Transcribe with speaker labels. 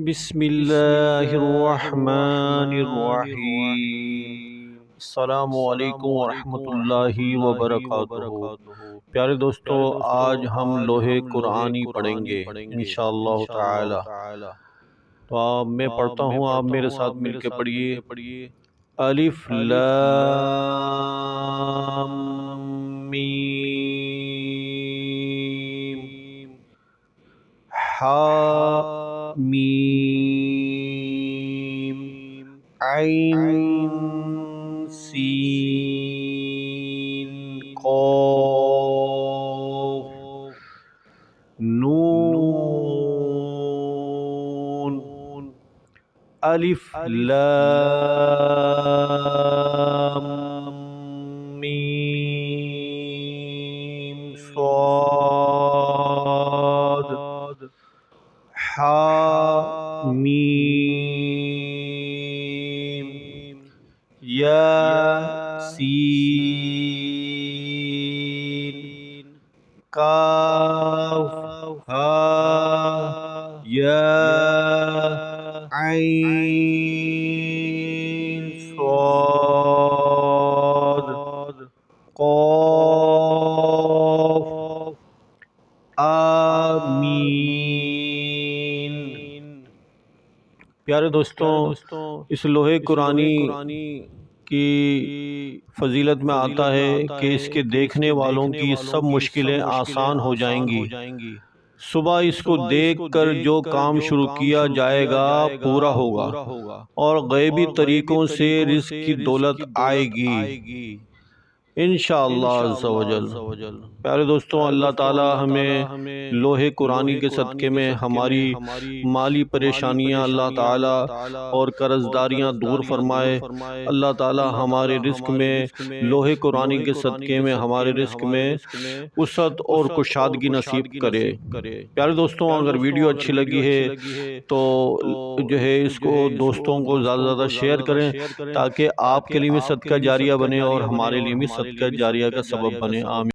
Speaker 1: بسم اللہ الرحمن الرحیم۔ السلام علیکم ورحمۃ اللہ وبرکاتہ۔ پیارے دوستو، آج ہم لوحے قرآنی پڑھیں گے انشاءاللہ تعالی۔ تو میں پڑھتا ہوں، آپ میرے ساتھ مل کے پڑھیے۔ الف لام میم حامیم عین سین قاف نون الف لام میم صاد حامیم یاسین کاف ہا یا عین صاد قاف آمین۔ پیارے دوستوں، اس لوحے قرآنی کی فضیلت میں آتا ہے کہ اس کے دیکھنے والوں کی سب مشکلیں آسان ہو جائیں گی۔ صبح اس کو دیکھ کر جو کام شروع کیا جائے گا پورا ہوگا، اور غیبی طریقوں سے رزق کی دولت آئے گی انشاءاللہ عز و جل۔ پیارے دوستوں، اللہ تعالی ہمیں لوحے قرآنی کے صدقے میں ہماری مالی پریشانیاں اللہ تعالی اور قرض داریاں دور فرمائے۔ اللہ تعالی ہمارے رزق میں لوحے قرآنی کے صدقے میں ہمارے رزق میں وسعت اور کشادگی نصیب کرے۔ پیارے دوستوں، اگر ویڈیو اچھی لگی ہے تو جو ہے اس کو دوستوں کو زیادہ زیادہ شیئر کریں، تاکہ آپ کے لیے بھی صدقہ جاریہ بنے اور ہمارے لیے بھی صدقہ جاریہ کا سبب بنے۔ آمین۔